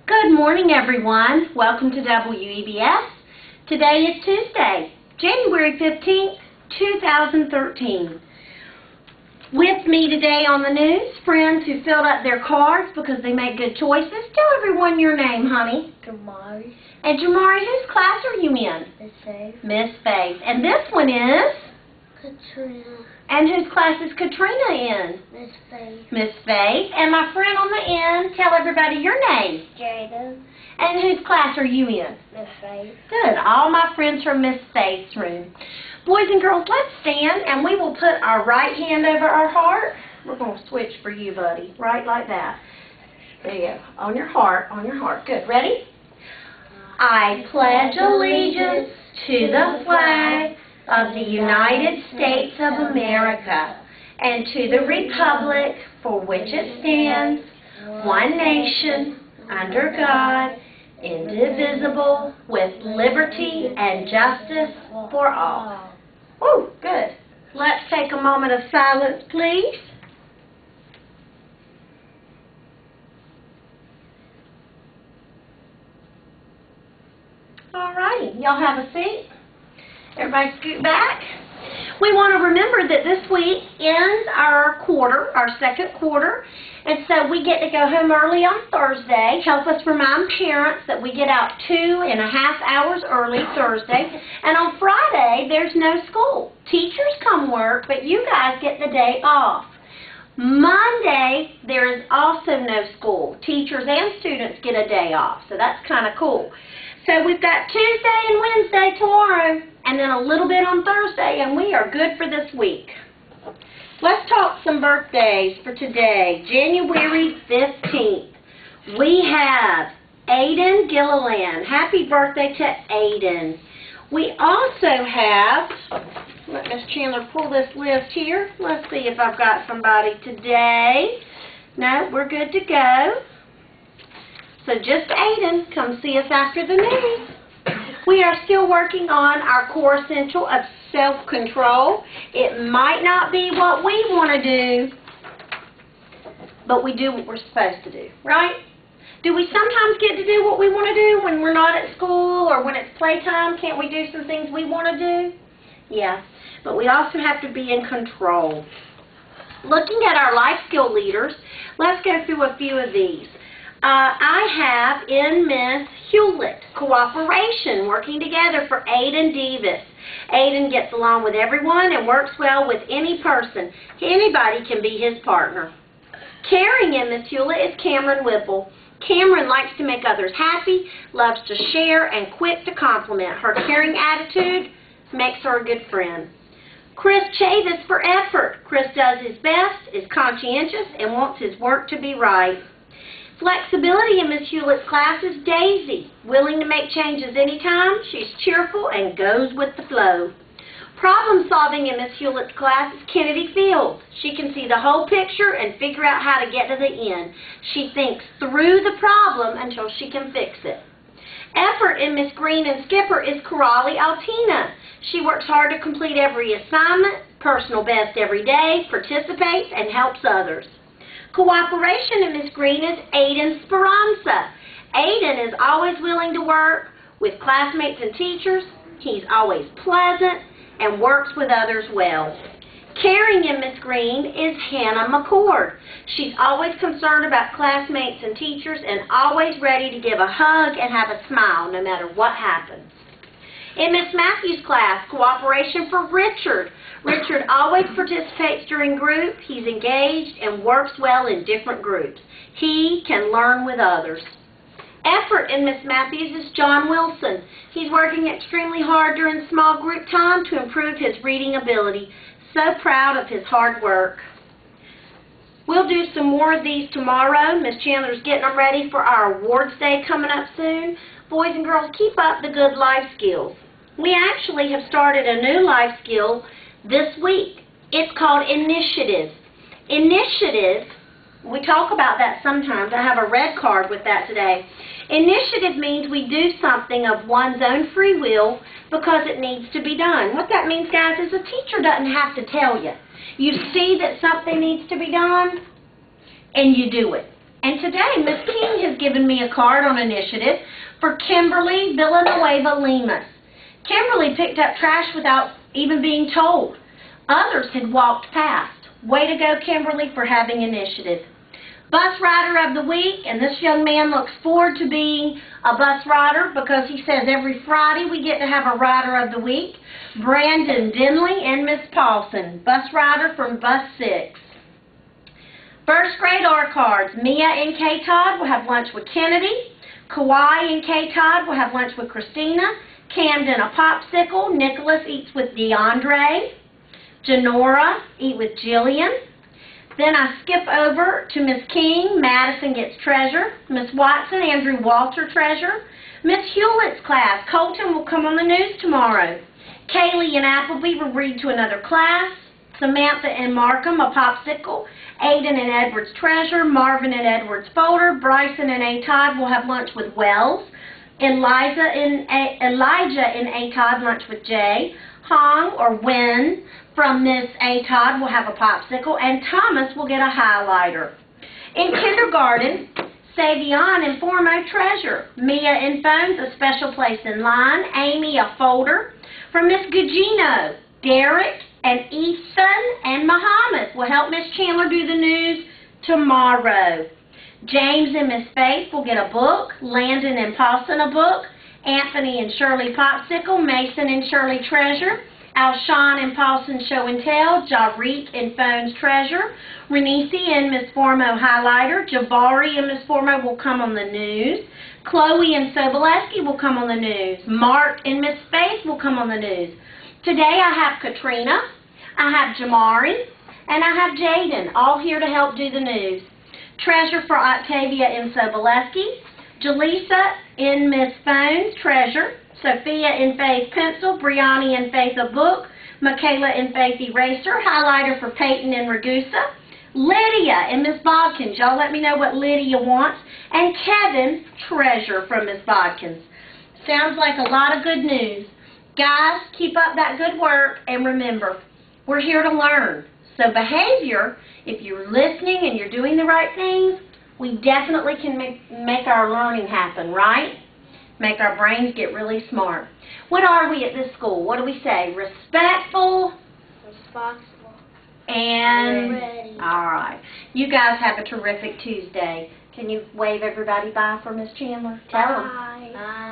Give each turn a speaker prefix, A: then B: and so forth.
A: Good morning, everyone. Welcome to WEBS. Today is Tuesday, January 15th, 2013. With me today on the news, friends who filled up their cards because they made good choices. Tell everyone your name, honey.
B: Jamari.
A: And Jamari, whose class are you in?
B: Miss Faith.
A: Miss Faith. And this one is?
B: Katrina.
A: And whose class is Katrina in?
B: Miss Faith.
A: Miss Faith. And my friend on the end, tell everybody your name.
B: Jada.
A: And whose class are you in?
B: Miss Faith.
A: Good. All my friends from Miss Faith's room. Boys and girls, let's stand and we will put our right hand over our heart. We're going to switch for you, buddy. Right like that. There you go. On your heart, on your heart. Good. Ready? I pledge allegiance to the flag of the United States of America and to the republic for which it stands, one nation, under God, indivisible, with liberty and justice for all. Oh, good. Let's take a moment of silence, please. All righty. Y'all have a seat. Everybody scoot back. We want to remember that this week ends our quarter, our second quarter, and so we get to go home early on Thursday. Help us remind parents that we get out 2.5 hours early Thursday, and on Friday there's no school. Teachers come work, but you guys get the day off. Monday there is also no school. Teachers and students get a day off, so that's kind of cool. So we've got Tuesday and Wednesday tomorrow, and then a little bit on Thursday, and we are good for this week. Let's talk some birthdays for today, January 15th. We have Aiden Gilliland. Happy birthday to Aiden. We also have, let Miss Chandler pull this list here. Let's see if I've got somebody today. No, we're good to go. So just Aiden, come see us after the news. We are still working on our core essential of self-control. It might not be what we want to do, but we do what we're supposed to do, right? Do we sometimes get to do what we want to do when we're not at school or when it's playtime? Can't we do some things we want to do? Yeah, but we also have to be in control. Looking at our life skill leaders, let's go through a few of these. I have in Miss Hewlett, cooperation, working together for Aiden Davis. Aiden gets along with everyone and works well with any person. Anybody can be his partner. Caring in Miss Hewlett is Cameron Whipple. Cameron likes to make others happy, loves to share, and quick to compliment. Her caring attitude makes her a good friend. Chris Chavis for effort. Chris does his best, is conscientious, and wants his work to be right. Flexibility in Miss Hewlett's class is Daisy, willing to make changes anytime. She's cheerful and goes with the flow. Problem solving in Miss Hewlett's class is Kennedy Fields. She can see the whole picture and figure out how to get to the end. She thinks through the problem until she can fix it. Effort in Miss Green and Skipper is Corrali Altina. She works hard to complete every assignment, personal best every day, participates, and helps others. Cooperation in Miss Green is Aiden Speranza. Aiden is always willing to work with classmates and teachers. He's always pleasant and works with others well. Caring in Miss Green is Hannah McCord. She's always concerned about classmates and teachers and always ready to give a hug and have a smile no matter what happens. In Miss Matthews' class, cooperation for Richard. Richard always participates during group. He's engaged and works well in different groups. He can learn with others. Effort in Miss Matthews is John Wilson. He's working extremely hard during small group time to improve his reading ability. So proud of his hard work. We'll do some more of these tomorrow. Miss Chandler's getting them ready for our awards day coming up soon. Boys and girls, keep up the good life skills. We actually have started a new life skill this week. It's called initiative. Initiative, we talk about that sometimes. I have a red card with that today. Initiative means we do something of one's own free will because it needs to be done. What that means, guys, is a teacher doesn't have to tell you. You see that something needs to be done, and you do it. And today, Miss King has given me a card on initiative for Kimberly Villanueva Lemus. Kimberly picked up trash without even being told. Others had walked past. Way to go, Kimberly, for having initiative. Bus Rider of the Week, and this young man looks forward to being a bus rider because he says every Friday we get to have a Rider of the Week. Brandon Denley and Miss Paulson, bus rider from Bus 6. First grade R cards. Mia and K. Todd will have lunch with Kennedy. Kawhi and K. Todd will have lunch with Christina. Camden a popsicle. Nicholas eats with DeAndre. Janora eat with Jillian. Then I skip over to Miss King. Madison gets treasure. Miss Watson, Andrew Walter treasure. Miss Hewlett's class. Colton will come on the news tomorrow. Kaylee and Appleby will read to another class. Samantha and Markham a popsicle. Aiden and Edwards treasure. Marvin and Edwards folder. Bryson and A. Todd will have lunch with Wells. Elijah and A. Todd lunch with Jay. Hong or Wen from Miss A. Todd will have a popsicle, and Thomas will get a highlighter. In kindergarten, Savion and Formo treasure. Mia and Phones a special place in line. Amy a folder. From Miss Gugino, Derek and Ethan and Muhammad will help Miss Chandler do the news tomorrow. James and Miss Faith will get a book. Landon and Paulson a book. Anthony and Shirley popsicle. Mason and Shirley treasure. Alshon and Paulson show and tell. Jarik and Phones treasure. Renisi and Miss Formo highlighter. Javari and Miss Formo will come on the news. Chloe and Soboleski will come on the news. Mark and Miss Faith will come on the news. Today I have Katrina, I have Jamari, and I have Jaden, all here to help do the news. Treasure for Octavia and Soboleski. Jaleesa in Miss Phones treasure. Sophia in Faith pencil. Brianni in Faith a book. Michaela in Faith eraser. Highlighter for Peyton and Ragusa. Lydia and Miss Bodkins. Y'all let me know what Lydia wants. And Kevin, treasure from Miss Bodkins. Sounds like a lot of good news. Guys, keep up that good work, and remember, we're here to learn. So behavior, if you're listening and you're doing the right things, we definitely can make our learning happen, right? Make our brains get really smart. What are we at this school? What do we say? Respectful.
B: Responsible.
A: And
B: Ready.
A: all right. You guys have a terrific Tuesday. Can you wave everybody bye for Miss Chandler? Tell them.
B: Bye.